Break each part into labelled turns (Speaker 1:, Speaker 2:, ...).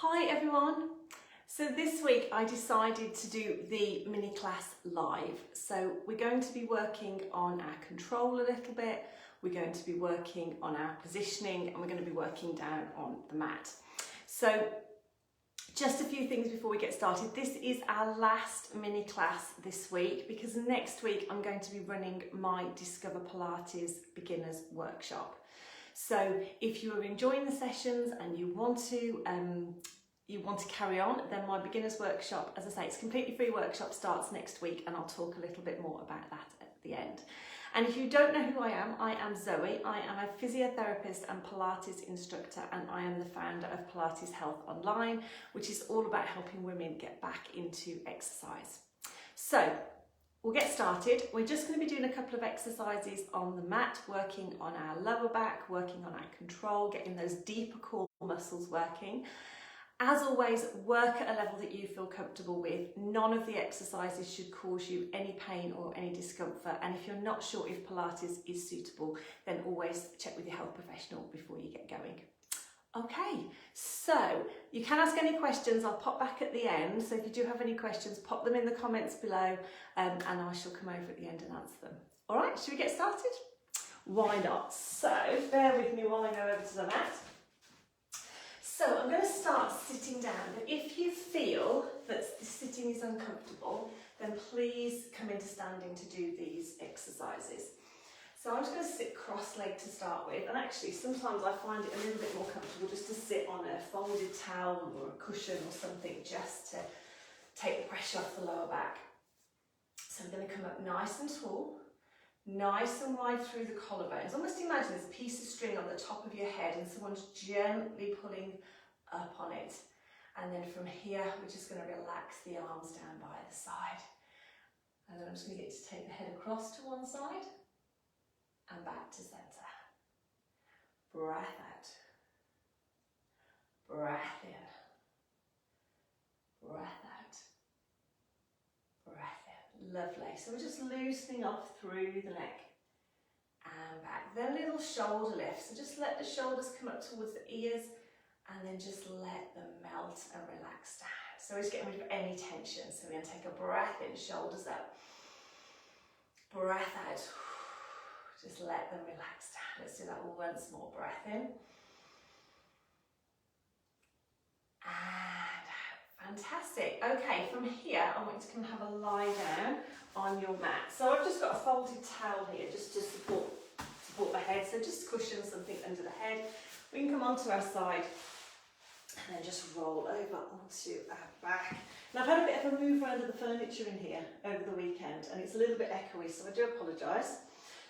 Speaker 1: Hi everyone. So this week I decided to do the mini class live. So we're going to be working on our control a little bit, we're going to be working on our positioning, and we're going to be working down on the mat. So just a few things before we get started. This is our last mini class this week because next week I'm going to be running my Discover Pilates Beginners Workshop. So if you are enjoying the sessions and you want to carry on, then my beginners workshop, as I say, it's a completely free workshop, starts next week, and I'll talk a little bit more about that at the end. And if you don't know who I am Zoe. I am a physiotherapist and Pilates instructor, and I am the founder of Pilates Health Online, which is all about helping women get back into exercise. So we'll get started. We're just going to be doing a couple of exercises on the mat, working on our lower back, working on our control, getting those deeper core muscles working. As always, work at a level that you feel comfortable with. None of the exercises should cause you any pain or any discomfort. And if you're not sure if Pilates is suitable, then always check with your health professional before you get going. Okay, so you can ask any questions. I'll pop back at the end. So if you do have any questions, pop them in the comments below and I shall come over at the end and answer them. All right, should we get started? Why not? So bear with me while I go over to the mat. So I'm going to start sitting down, but if you feel that the sitting is uncomfortable, then please come into standing to do these exercises. So I'm just going to sit cross-legged to start with, and actually sometimes I find it a little bit more comfortable just to sit on a folded towel or a cushion or something just to take the pressure off the lower back. So I'm going to come up nice and tall, nice and wide through the collarbones. Almost imagine there's a piece of string on the top of your head and someone's gently pulling up on it. And then from here, we're just going to relax the arms down by the side. And then I'm just going to get to take the head across to one side and back to centre. Breath out. Breath in. Breath out. Breath in. Lovely. So we're just loosening off through the neck and back. Then a little shoulder lift. So just let the shoulders come up towards the ears and then just let them melt and relax down. So we're just getting rid of any tension. So we're going to take a breath in, shoulders up. Breath out. Just let them relax down. Let's do that once more. Breath in. And out. Fantastic. Okay, from here, I want you to come and have a lie down on your mat. So I've just got a folded towel here just to support the head. So just cushion something under the head. We can come onto our side and then just roll over onto our back. Now I've had a bit of a move around of the furniture in here over the weekend and it's a little bit echoey, so I do apologise.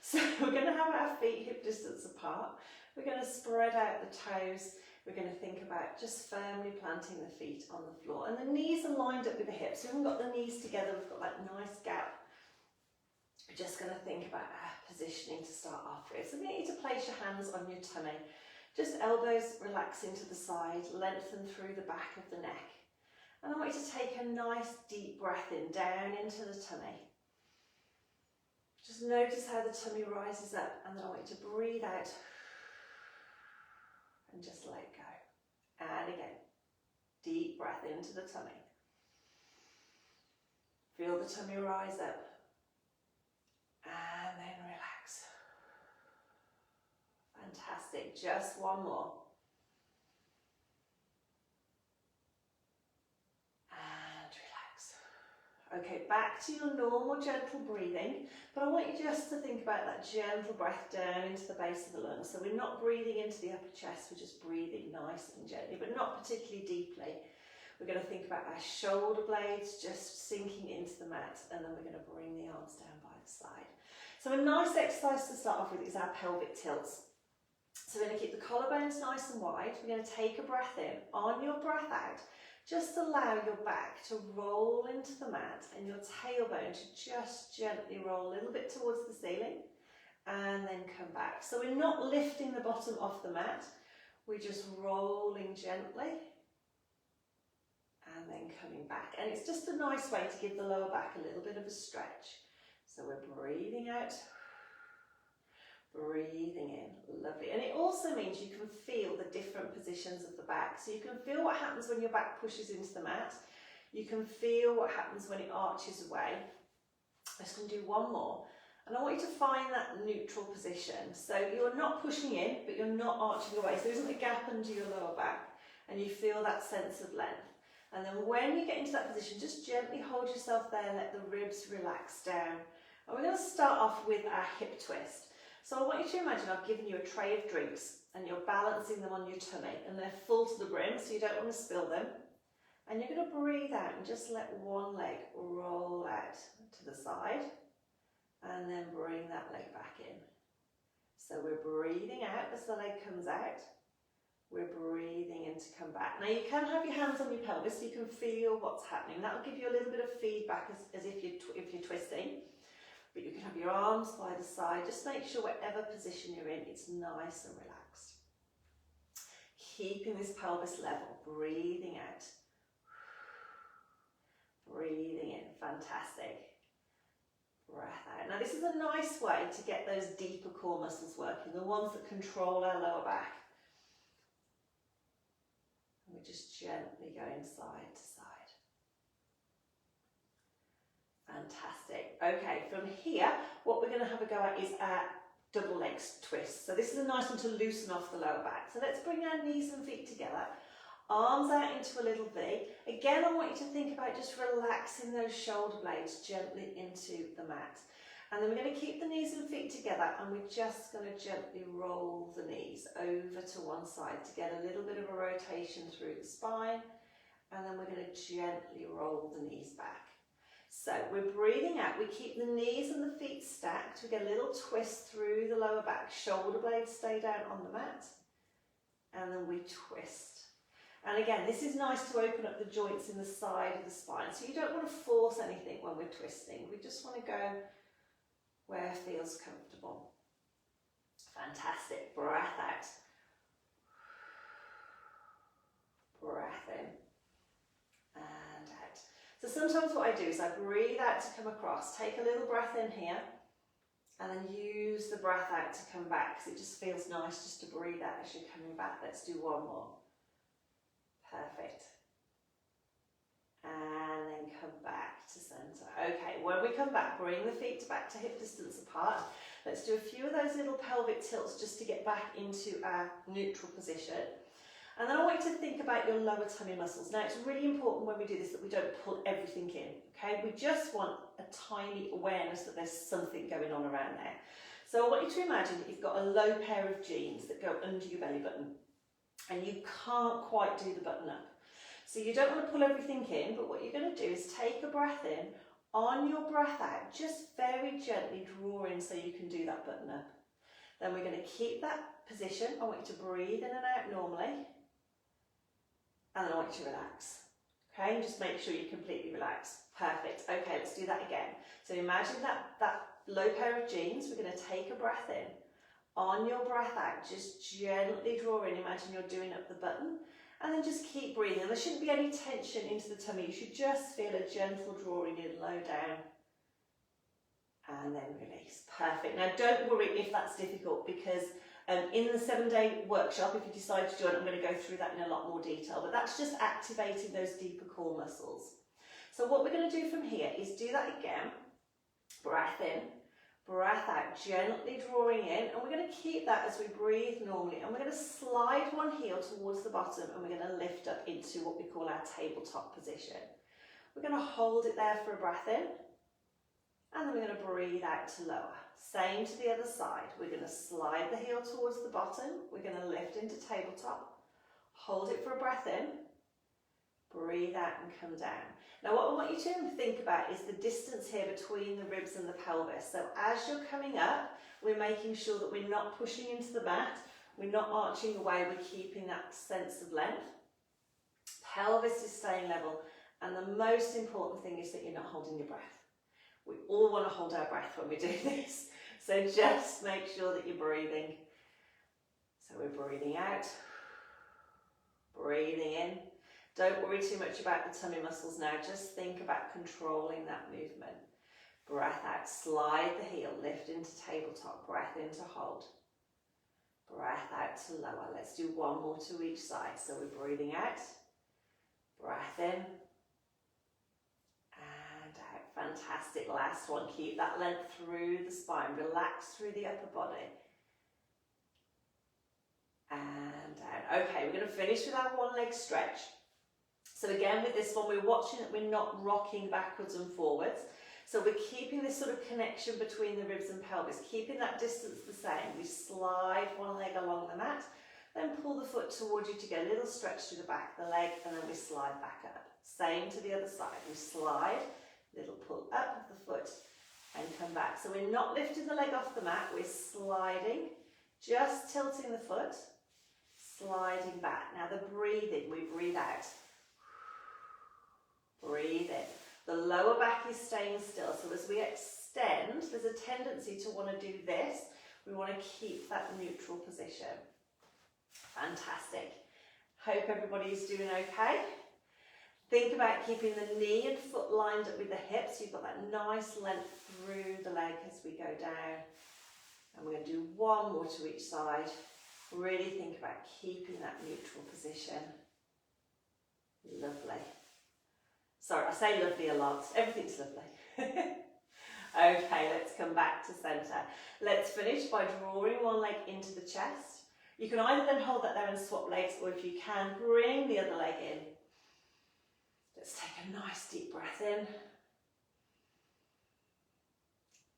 Speaker 1: So we're going to have our feet hip distance apart. We're going to spread out the toes. We're going to think about just firmly planting the feet on the floor. And the knees are lined up with the hips. We haven't got the knees together, we've got that nice gap. We're just going to think about our positioning to start off with. So we need to place your hands on your tummy. Just elbows relaxing to the side, lengthen through the back of the neck. And I want you to take a nice deep breath in, down into the tummy. Just notice how the tummy rises up, and then I want you to breathe out and just let go. And again, deep breath into the tummy. Feel the tummy rise up. And then relax. Fantastic, just one more. And relax. Okay, back to your normal gentle breathing, but I want you just to think about that gentle breath down into the base of the lungs. So we're not breathing into the upper chest, we're just breathing nice and gently, but not particularly deeply. We're going to think about our shoulder blades just sinking into the mat, and then we're going to bring the arms down by the side. So a nice exercise to start off with is our pelvic tilts. So we're going to keep the collarbones nice and wide. We're going to take a breath in. On your breath out, just allow your back to roll into the mat and your tailbone to just gently roll a little bit towards the ceiling and then come back. So we're not lifting the bottom off the mat, we're just rolling gently and then coming back. And it's just a nice way to give the lower back a little bit of a stretch. So we're breathing out, breathing in, lovely. And it also means you can feel the different positions of the back. So you can feel what happens when your back pushes into the mat. You can feel what happens when it arches away. I'm just going to do one more. And I want you to find that neutral position. So you're not pushing in, but you're not arching away. So there isn't a gap under your lower back. And you feel that sense of length. And then when you get into that position, just gently hold yourself there and let the ribs relax down. And we're going to start off with our hip twist. So I want you to imagine I've given you a tray of drinks and you're balancing them on your tummy and they're full to the brim, so you don't want to spill them. And you're going to breathe out and just let one leg roll out to the side and then bring that leg back in. So we're breathing out as the leg comes out. We're breathing in to come back. Now you can have your hands on your pelvis so you can feel what's happening. That'll give you a little bit of feedback as if you're twisting. But you can have your arms by the side. Just make sure whatever position you're in, it's nice and relaxed. Keeping this pelvis level, breathing out. Breathing in, fantastic. Breath out. Now this is a nice way to get those deeper core muscles working, the ones that control our lower back. And we're just gently going side to side. Fantastic. Okay, from here, what we're going to have a go at is our double leg twist. So this is a nice one to loosen off the lower back. So let's bring our knees and feet together. Arms out into a little V. Again, I want you to think about just relaxing those shoulder blades gently into the mat. And then we're going to keep the knees and feet together and we're just going to gently roll the knees over to one side to get a little bit of a rotation through the spine. And then we're going to gently roll the knees back. So we're breathing out. We keep the knees and the feet stacked. We get a little twist through the lower back. Shoulder blades stay down on the mat. And then we twist. And again, this is nice to open up the joints in the side of the spine. So you don't want to force anything when we're twisting. We just want to go where it feels comfortable. Fantastic. Breath out. Breath in. And out. So sometimes what I do is I breathe out to come across. Take a little breath in here. And then use the breath out to come back. Because it just feels nice just to breathe out as you're coming back. Let's do one more. Perfect. And then come back to centre. Okay, when we come back, bring the feet back to hip distance apart. Let's do a few of those little pelvic tilts just to get back into our neutral position. And then I want you to think about your lower tummy muscles. Now, it's really important when we do this that we don't pull everything in, okay? We just want a tiny awareness that there's something going on around there. So I want you to imagine that you've got a low pair of jeans that go under your belly button. And you can't quite do the button up. So you don't want to pull everything in, but what you're going to do is take a breath in. On your breath out, just very gently draw in so you can do that button up. Then we're going to keep that position. I want you to breathe in and out normally. And then I want you to relax. Okay, and just make sure you're completely relaxed. Perfect. Okay, let's do that again. So imagine that low pair of jeans. We're going to take a breath in. On your breath out, just gently draw in. Imagine you're doing up the button. And then just keep breathing. There shouldn't be any tension into the tummy. You should just feel a gentle drawing in, low down. And then release. Perfect. Now don't worry if that's difficult because in the 7-day workshop, if you decide to join, I'm going to go through that in a lot more detail. But that's just activating those deeper core muscles. So what we're going to do from here is do that again. Breath in. Breath out, gently drawing in, and we're going to keep that as we breathe normally, and we're going to slide one heel towards the bottom and we're going to lift up into what we call our tabletop position. We're going to hold it there for a breath in, and then we're going to breathe out to lower. Same to the other side. We're going to slide the heel towards the bottom, we're going to lift into tabletop, hold it for a breath in, breathe out and come down. Now what I want you to think about is the distance here between the ribs and the pelvis. So as you're coming up, we're making sure that we're not pushing into the mat, we're not arching away, we're keeping that sense of length. Pelvis is staying level, and the most important thing is that you're not holding your breath. We all want to hold our breath when we do this, so just make sure that you're breathing. So we're breathing out, breathing in. Don't worry too much about the tummy muscles now, just think about controlling that movement. Breath out, slide the heel, lift into tabletop, breath in to hold. Breath out to lower. Let's do one more to each side. So we're breathing out, breath in, and out. Fantastic. Last one. Keep that length through the spine. Relax through the upper body. And down. Okay, we're going to finish with our one leg stretch. So again, with this one, we're watching that we're not rocking backwards and forwards. So we're keeping this sort of connection between the ribs and pelvis, keeping that distance the same. We slide one leg along the mat, then pull the foot towards you to get a little stretch through the back of the leg, and then we slide back up. Same to the other side. We slide, little pull up of the foot, and come back. So we're not lifting the leg off the mat, we're sliding, just tilting the foot, sliding back. Now the breathing, we breathe out. Breathe in. The lower back is staying still, so as we extend, there's a tendency to want to do this. We want to keep that neutral position. Fantastic. Hope everybody's doing okay. Think about keeping the knee and foot lined up with the hips. You've got that nice length through the leg as we go down. And we're going to do one more to each side. Really think about keeping that neutral position. Lovely. Sorry, I say lovely a lot. Everything's lovely. Okay, let's come back to centre. Let's finish by drawing one leg into the chest. You can either then hold that there and swap legs, or if you can, bring the other leg in. Let's take a nice deep breath in.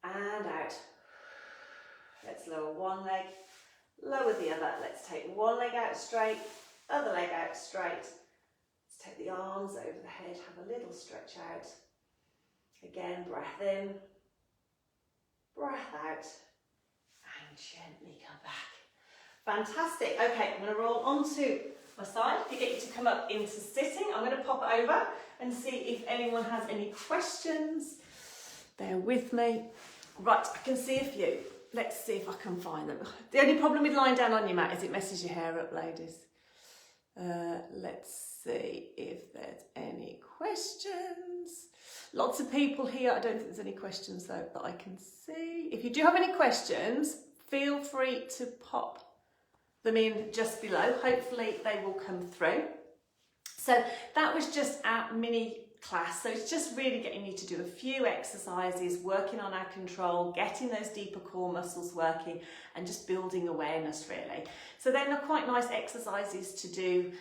Speaker 1: And out. Let's lower one leg, lower the other. Let's take one leg out straight, other leg out straight. Take the arms over the head, have a little stretch out. Again, breath in, breath out, and gently come back. Fantastic. Okay, I'm going to roll onto my side to get you to come up into sitting. I'm going to pop over and see if anyone has any questions. Bear with me. Right, I can see a few. Let's see if I can find them. The only problem with lying down on your mat is it messes your hair up, ladies. Let's see if there's any questions. Lots of people here. I don't think there's any questions though that I can see. If you do have any questions, feel free to pop them in just below. Hopefully they will come through. So that was just our mini class. So it's just really getting you to do a few exercises, working on our control, getting those deeper core muscles working, and just building awareness really. So then they're quite nice exercises to do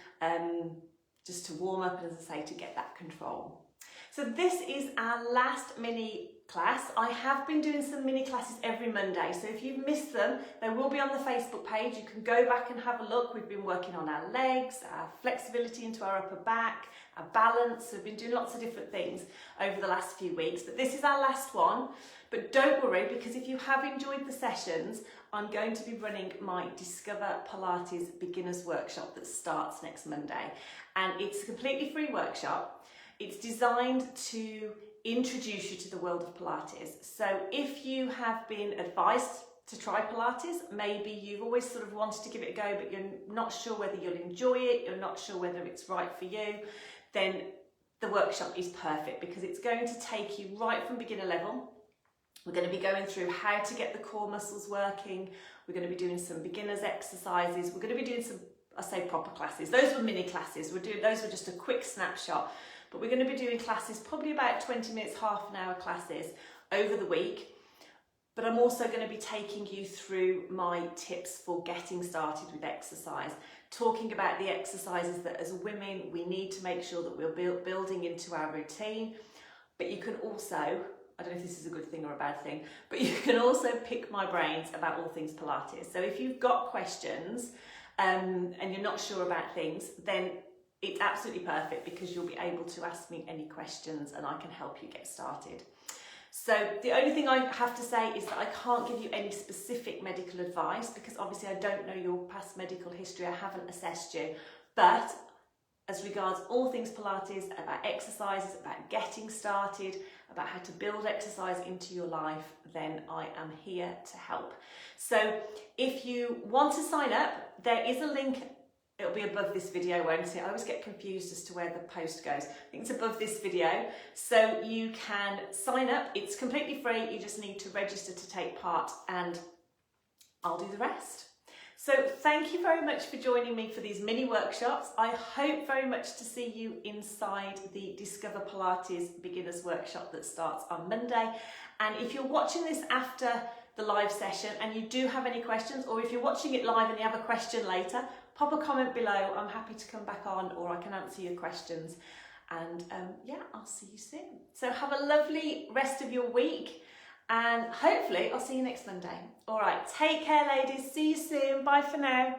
Speaker 1: just to warm up and, as I say, to get that control. So this is our last mini class. I have been doing some mini classes every Monday, so if you've missed them, they will be on the Facebook page. You can go back and have a look. We've been working on our legs, our flexibility into our upper back, our balance. We've been doing lots of different things over the last few weeks, but this is our last one. But don't worry, because if you have enjoyed the sessions, I'm going to be running my Discover Pilates Beginners Workshop that starts next Monday. And it's a completely free workshop. It's designed to introduce you to the world of Pilates. So if you have been advised to try Pilates, maybe you've always sort of wanted to give it a go, but you're not sure whether you'll enjoy it, you're not sure whether it's right for you, then the workshop is perfect because it's going to take you right from beginner level. We're going to be going through how to get the core muscles working. We're going to be doing some beginners exercises. We're going to be doing some, I say proper classes. Those were mini classes. Those were just a quick snapshot. But we're going to be doing classes, probably about 20 minutes, half an hour classes over the week. But I'm also going to be taking you through my tips for getting started with exercise, talking about the exercises that as women we need to make sure that we're building into our routine. But you can also, I don't know if this is a good thing or a bad thing, but you can also pick my brains about all things Pilates. So if you've got questions and you're not sure about things, then it's absolutely perfect because you'll be able to ask me any questions and I can help you get started. So the only thing I have to say is that I can't give you any specific medical advice because obviously I don't know your past medical history, I haven't assessed you. But as regards all things Pilates, about exercises, about getting started, about how to build exercise into your life, then I am here to help. So if you want to sign up, there is a link It'll be above this video, won't it? I always get confused as to where the post goes. I think it's above this video. So you can sign up. It's completely free. You just need to register to take part and I'll do the rest. So thank you very much for joining me for these mini workshops. I hope very much to see you inside the Discover Pilates Beginners Workshop that starts on Monday. And if you're watching this after the live session and you do have any questions, or if you're watching it live and you have a question later, pop a comment below. I'm happy to come back on, or I can answer your questions. And yeah, I'll see you soon. So have a lovely rest of your week, and hopefully I'll see you next Monday. All right, take care, ladies. See you soon. Bye for now.